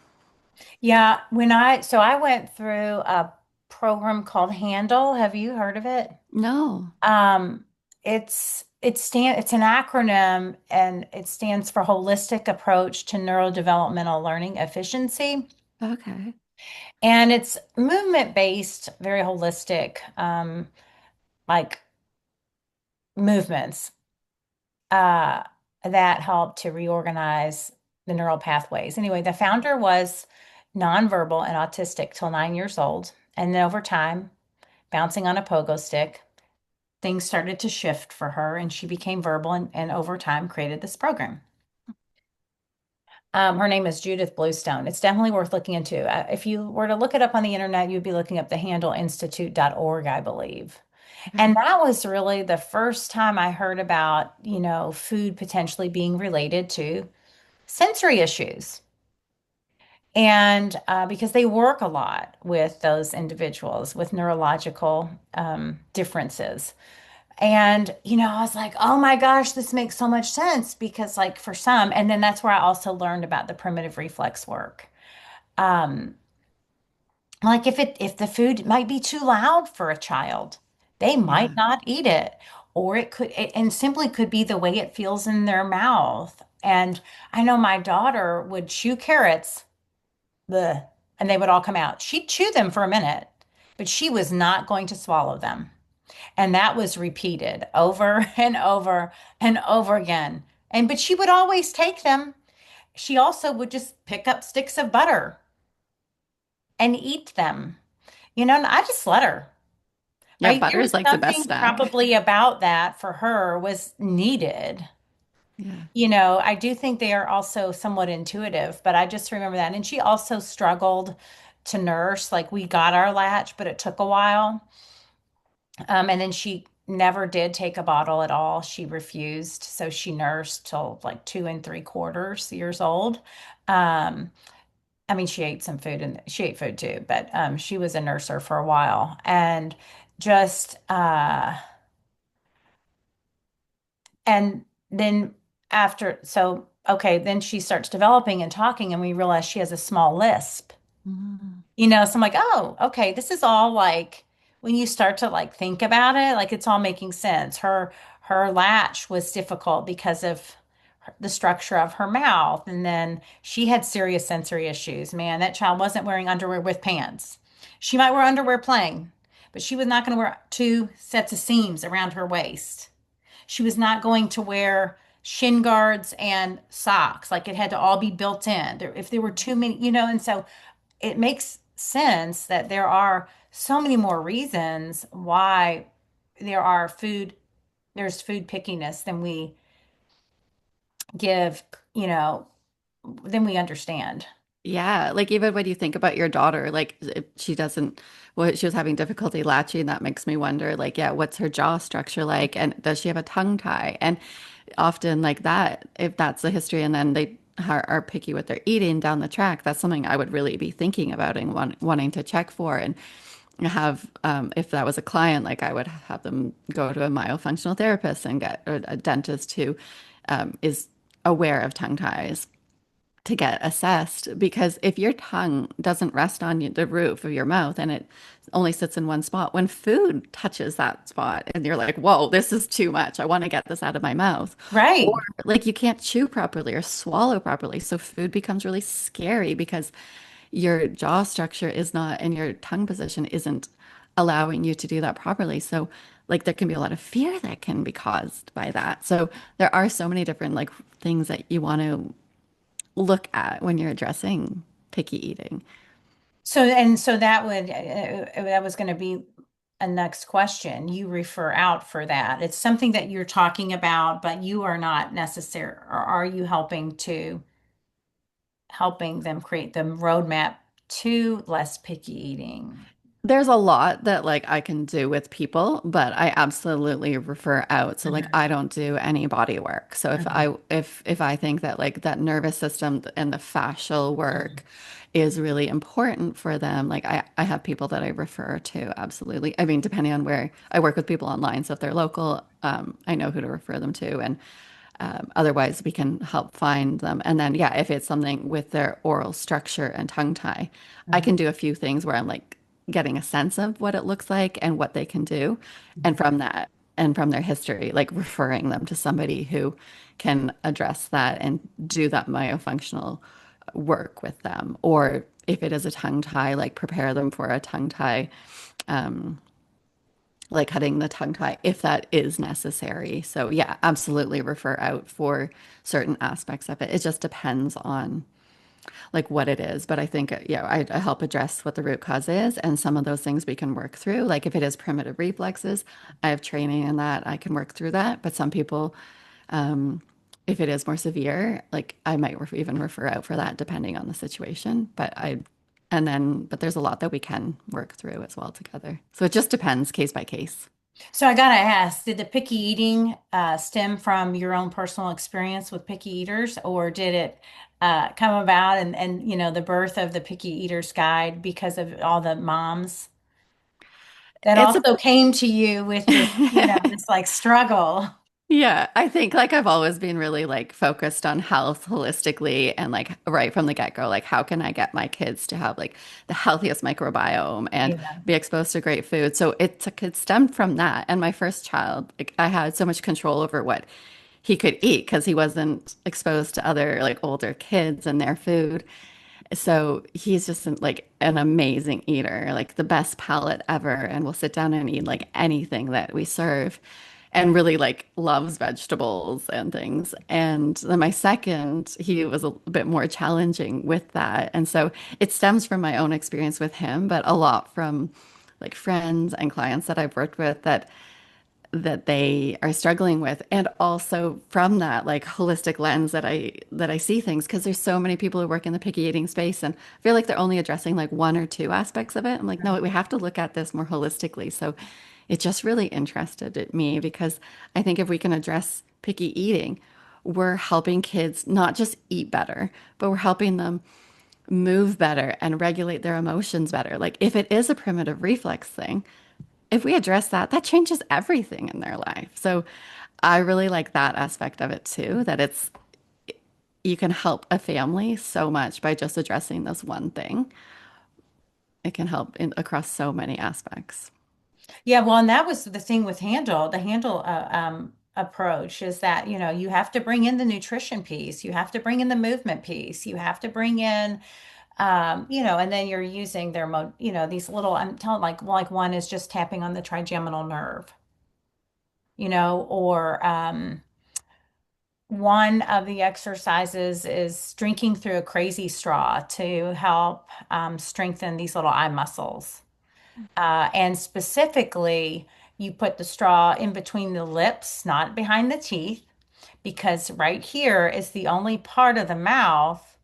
Yeah, so I went through a program called Handle. Have you heard of it? No. Um, it's an acronym and it stands for Holistic Approach to Neurodevelopmental Learning Efficiency. Okay. And it's movement based, very holistic, like movements uh, that help to reorganize the neural pathways. Anyway, the founder was nonverbal and autistic till 9 years old. And then over time, bouncing on a pogo stick, things started to shift for her and she became verbal and over time created this program. Her name is Judith Bluestone. It's definitely worth looking into. If you were to look it up on the internet, you'd be looking up the handle institute.org, I believe. And Okay. that was really the first time I heard about, food potentially being related to sensory issues. And because they work a lot with those individuals with neurological differences. And, I was like, oh my gosh, this makes so much sense because, like, for some, and then that's where I also learned about the primitive reflex work. Um, like if the food might be too loud for a child, they might Yeah. not eat it, or and simply could be the way it feels in their mouth. And I know my daughter would chew carrots, the, and they would all come out. She'd chew them for a minute, but she was not going to swallow them. And that was repeated over and over and over again. But she would always take them. She also would just pick up sticks of butter and eat them. And I just let her, Yeah, right? butter There was is like the best something snack. probably about that for her was needed. Yeah. I do think they are also somewhat intuitive, but I just remember that. And she also struggled to nurse. Like we got our latch, but it took a while. And then she never did take a bottle at all. She refused. So she nursed till like 2 3/4 years old. Um, I mean, she ate some food and she ate food too, but she was a nurser for a while. And just, and then okay, then she starts developing and talking, and we realize she has a small lisp. Mm. So I'm like, oh, okay, this is all like when you start to like think about it, like it's all making sense. Her latch was difficult because of the structure of her mouth, and then she had serious sensory issues. Man, that child wasn't wearing underwear with pants. She might wear underwear playing, but she was not going to wear two sets of seams around her waist. She was not going to wear shin guards and socks. Like it had to all be built in. If there were too many, and so it makes sense that there are so many more reasons why there are there's food pickiness than we give, you know, than we understand. Yeah, like even when you think about your daughter, like if she doesn't, well, she was having difficulty latching, that makes me wonder, like, yeah, what's her jaw structure like? And does she have a tongue tie? And often, like that, if that's the history, and then they are picky with their eating down the track, that's something I would really be thinking about and wanting to check for. And have, if that was a client, like I would have them go to a myofunctional therapist and get a dentist who is aware of tongue ties to get assessed, because if your tongue doesn't rest on the roof of your mouth and it only sits in one spot, when food touches that spot and you're like, whoa, this is too much. I want to get this out of my mouth. Or Right. like you can't chew properly or swallow properly. So food becomes really scary because your jaw structure is not, and your tongue position isn't allowing you to do that properly. So like there can be a lot of fear that can be caused by that. So there are so many different like things that you want to look at when you're addressing picky eating. So that was going to be a next question. You refer out for that. It's something that you're talking about, but you are not necessary, or are you helping them create the roadmap to less picky eating? There's a lot that like I can do with people, but I absolutely refer out. So like Mhm, I don't do any body work. So mhm, if I think that like that nervous system and the fascial mhm, work is really important for them, like I have people that I refer to, absolutely. I mean, depending on where I work with people online, so if they're local, I know who to refer them to, and otherwise, we can help find them. And then, yeah, if it's something with their oral structure and tongue tie, I mhm, can do a few things where I'm like getting a sense of what it looks like and what they can do. And mhm. from that, and from their history, like referring them to somebody who can address that and do that myofunctional work with them. Or if it is a tongue tie, like prepare them for a tongue tie, um, like cutting the tongue tie if that is necessary. So yeah, absolutely refer out for certain aspects of it. It just depends on. like what it is. But I think, yeah, I help address what the root cause is. And some of those things we can work through. Like if it is primitive reflexes, I have training in that. I can work through that. But some people, um, if it is more severe, like I might even refer out for that depending on the situation. But there's a lot that we can work through as well together. So it just depends case by case. So I gotta ask, did the picky eating stem from your own personal experience with picky eaters, or did it come about and the birth of the Picky Eaters Guide because of all the moms that It's a also came to you with this like struggle? Yeah, I think like I've always been really like focused on health holistically and like right from the get-go, like how can I get my kids to have like the healthiest microbiome and Yeah. be exposed to great food. So it stemmed from that. And my first child, like I had so much control over what he could eat because he wasn't exposed to other like older kids and their food. So he's just like an amazing eater, like the best palate ever, and will sit down and eat like anything that we serve and really like loves vegetables and things. And then my second, he was a bit more challenging with that. And so it stems from my own experience with him, but a lot from like friends and clients that I've worked with that they are struggling with, and also from that like holistic lens that I see things, because there's so many people who work in the picky eating space and I feel like they're only addressing like one or two aspects of it. I'm like, no, we have to look at this more holistically. So it just really interested me because I think if we can address picky eating, we're helping kids not just eat better, but we're helping them move better and regulate their emotions better. Like if it is a primitive reflex thing, if we address that, that changes everything in their life. So I really like that aspect of it too, that it's you can help a family so much by just addressing this one thing. It can help across so many aspects. Yeah, well, and that was the thing with the handle approach is that, you have to bring in the nutrition piece, you have to bring in the movement piece, you have to bring in, and then you're using these little, I'm telling like one is just tapping on the trigeminal nerve, or one of the exercises is drinking through a crazy straw to help strengthen these little eye muscles. And specifically, you put the straw in between the lips, not behind the teeth, because right here is the only part of the mouth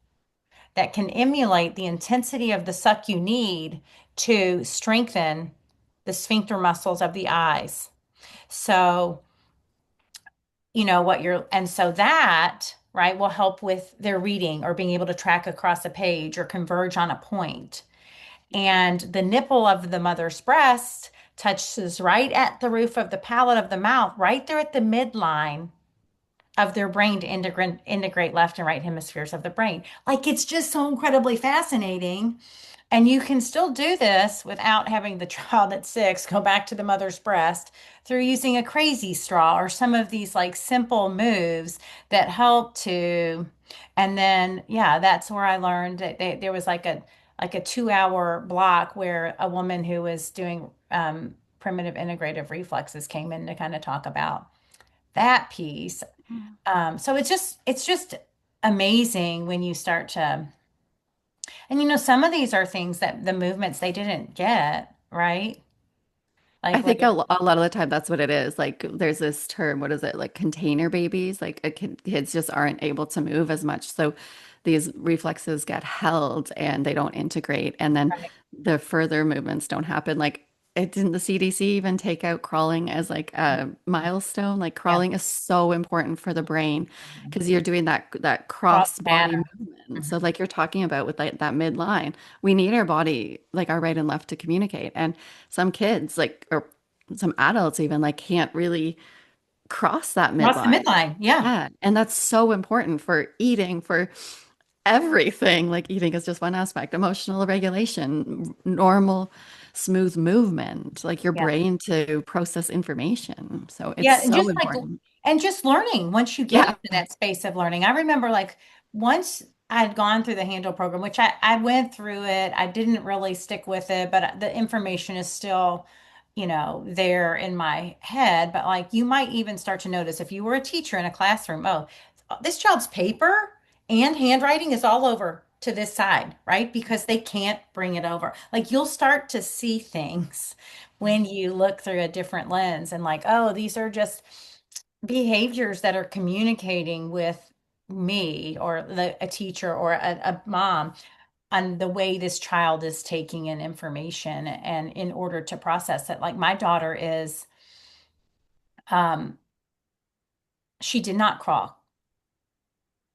that can emulate the intensity of the suck you need to strengthen the sphincter muscles of the eyes. So, and so that, right, will help with their reading or being able to track across a page or converge on a point. And the nipple of the mother's breast touches right at the roof of the palate of the mouth, right there at the midline of their brain to integrate left and right hemispheres of the brain. Like it's just so incredibly fascinating. And you can still do this without having the child at 6 go back to the mother's breast through using a crazy straw or some of these like simple moves that help to. And then, yeah, that's where I learned that there was like a 2 hour block where a woman who was doing primitive integrative reflexes came in to kind of talk about that piece. So it's just amazing when you start to, and some of these are things that the movements they didn't get, right? I Like think whether, a lot of the time that's what it is. Like there's this term, what is it? Like container babies. Like kids just aren't able to move as much. So these reflexes get held and they don't integrate. And then right, the further movements don't happen. Like it didn't the CDC even take out crawling as like a milestone? Like yeah, crawling is so important for the brain because you're doing that cross cross body matter. movement. Mhm. So like you're talking about with like that midline, we need our body, like our right and left to communicate. And some kids like or some adults even like can't really cross that Cross the midline. midline. Yeah. Yeah. And that's so important for eating, for everything. Like eating is just one aspect, emotional regulation, normal, smooth movement, like your Yeah. brain to process information. So it's Yeah, and so just important. learning once you get Yeah. into that space of learning. I remember like once I'd gone through the handle program, which I went through it, I didn't really stick with it, but the information is still, there in my head. But like you might even start to notice if you were a teacher in a classroom, oh, this child's paper and handwriting is all over. to this side, right? Because they can't bring it over. Like you'll start to see things when you look through a different lens and like, oh, these are just behaviors that are communicating with me or a teacher or a mom on the way this child is taking in information and in order to process it. Like my daughter is, um, she did not crawl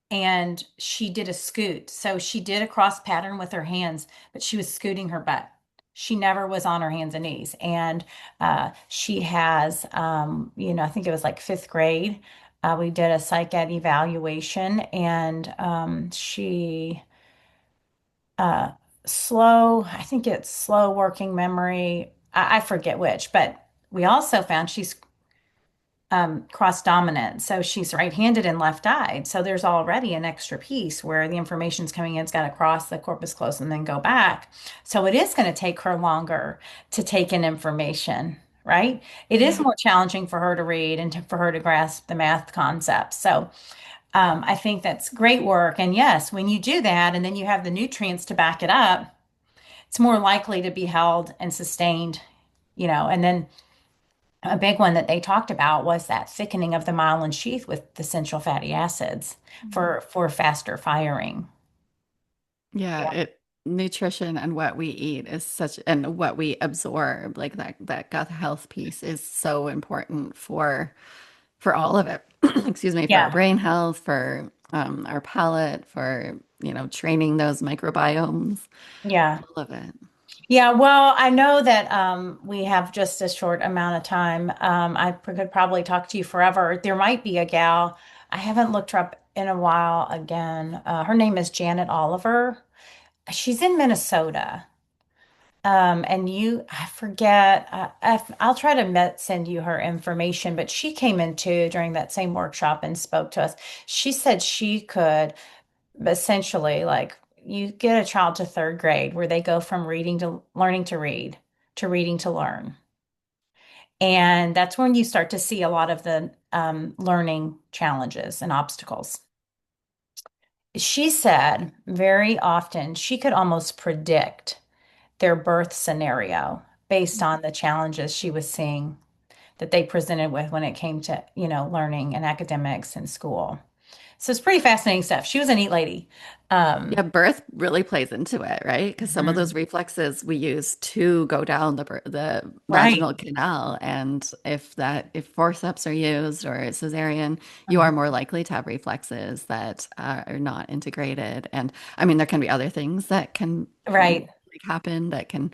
and she did a scoot. So she did a cross pattern with her hands, but she was scooting her butt. She never was on her hands and knees. And she has, I think it was like fifth grade. We did a psych ed evaluation and she, uh, I think it's slow working memory. I forget which, but we also found she's cross dominant. So she's right-handed and left-eyed. So there's already an extra piece where the information's coming in, it's got to cross the corpus callosum and then go back. So it is going to take her longer to take in information, right? It is Yeah. more challenging for her to read and for her to grasp the math concepts. So I think that's great work. And yes, when you do that and then you have the nutrients to back it up, it's more likely to be held and sustained, and then a big one that they talked about was that thickening of the myelin sheath with the essential fatty acids for faster firing. Yeah, Yeah. it nutrition and what we eat is such and what we absorb, like that gut health piece is so important for all of it. Excuse me, for our Yeah. brain health, for our palate, for training those microbiomes, Yeah. all of it. Yeah. Well, I know that we have just a short amount of time. I could probably talk to you forever. There might be a gal. I haven't looked her up in a while again. Her name is Janet Oliver. She's in Minnesota. And I forget, I'll try to send you her information, but she came in too during that same workshop and spoke to us. She said she could essentially, like, you get a child to third grade where they go from reading to learning to read to reading to learn. And that's when you start to see a lot of the learning challenges and obstacles. She said very often she could almost predict their birth scenario based on the challenges she was seeing that they presented with when it came to, learning and academics in school. So it's pretty fascinating stuff. She was a neat lady. Yeah, birth really plays into it, right? Because some of those Mhm. reflexes we use to go down the Right. vaginal canal, and if forceps are used or a cesarean, you are Mhm. more likely to have reflexes that are not integrated. And I mean, there can be other things that can Right. like, happen that can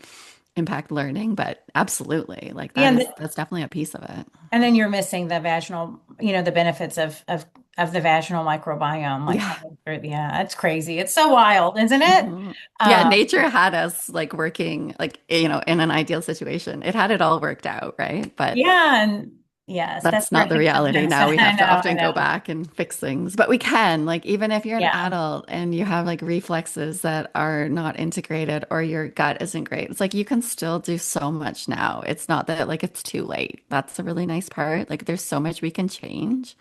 impact learning, but absolutely, like Yeah, that's definitely a piece of it. and then you're missing the vaginal, the benefits of the vaginal microbiome, like Yeah. coming through. Yeah, it's crazy. It's so wild, isn't it? Mhm. Yeah, Um, nature had us like working like in an ideal situation. It had it all worked out, right? But yeah, and yes, that's that's where not it the gets reality. Now upset. we I have know, to I often go know. back and fix things. But we can, like even if you're an Yeah, adult and you have like reflexes that are not integrated or your gut isn't great, it's like you can still do so much now. It's not that like it's too late. That's a really nice part. Like there's so much we can change.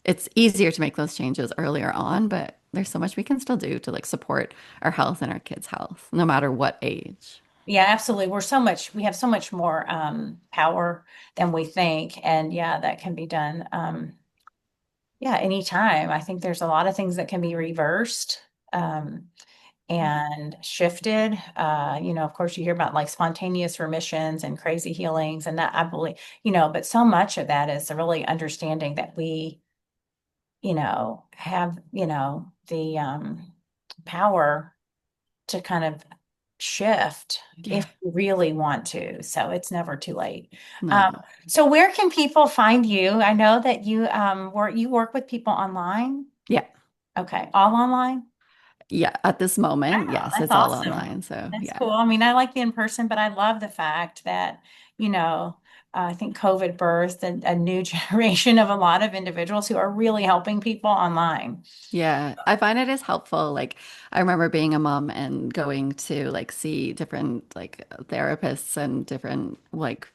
It's easier to make those changes earlier on, but there's so much we can still do to like support our health and our kids' health, no matter what age. yeah, absolutely. We have so much more power than we think, and yeah, that can be done. Yeah, anytime. I think there's a lot of things that can be reversed. And shifted. Of course, you hear about like spontaneous remissions and crazy healings, and that I believe, but so much of that is really understanding that we, have, the power to kind of shift if Yeah. you really want to. So it's never too late. Um, No. so where can people find you? I know that you work with people online. Yeah. Okay, all online. Yeah. At this moment, Wow, yes, that's it's all awesome. online. So, That's yeah. cool. I mean, I like the in person, but I love the fact that, you know, I think COVID birthed a new generation of a lot of individuals who are really helping people online. Yeah, I find it is helpful. Like, I remember being a mom and going to like see different like therapists and different like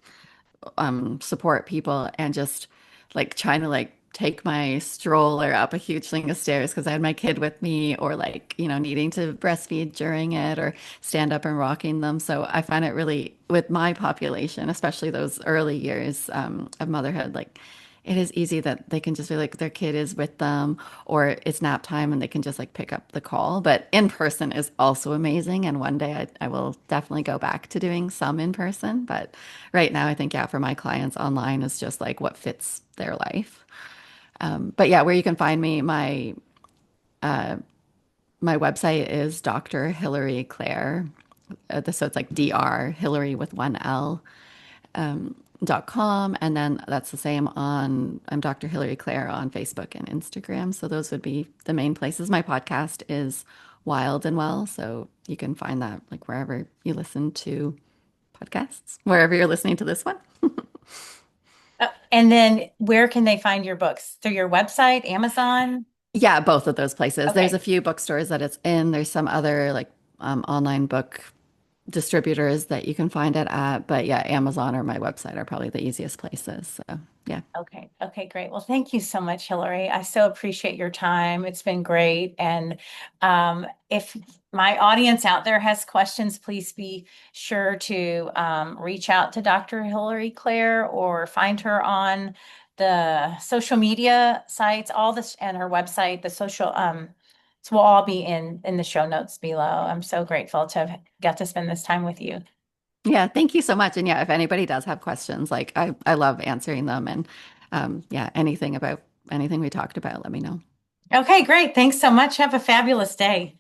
support people and just like trying to like take my stroller up a huge flight of stairs because I had my kid with me, or like, needing to breastfeed during it or stand up and rocking them. So I find it really, with my population, especially those early years of motherhood, like it is easy that they can just be like their kid is with them, or it's nap time and they can just like pick up the call. But in person is also amazing. And one day I will definitely go back to doing some in person. But right now, I think, yeah, for my clients, online is just like what fits their life. But yeah, where you can find me, my website is Dr. Hilary Claire. So it's like Dr. Hilary with one L .com, and then that's the same on I'm Dr. Hilary Claire on Facebook and Instagram. So those would be the main places. My podcast is Wild and Well, so you can find that like wherever you listen to podcasts, wherever you're listening to this one. And then where can they find your books? Through your website, Amazon? Yeah, both of those places. There's a Okay. few bookstores that it's in. There's some other like online book distributors that you can find it at. But yeah, Amazon or my website are probably the easiest places. So yeah. Okay. Okay, great. Well, thank you so much, Hillary. I so appreciate your time. It's been great. And if my audience out there has questions, please be sure to reach out to Dr. Hillary Claire or find her on the social media sites, all this, and her website, the social, so will all be in the show notes below. I'm so grateful to have got to spend this time with you. Yeah, thank you so much. And yeah, if anybody does have questions, like I love answering them. And yeah, anything about anything we talked about, let me know. Okay, great. Thanks so much. Have a fabulous day.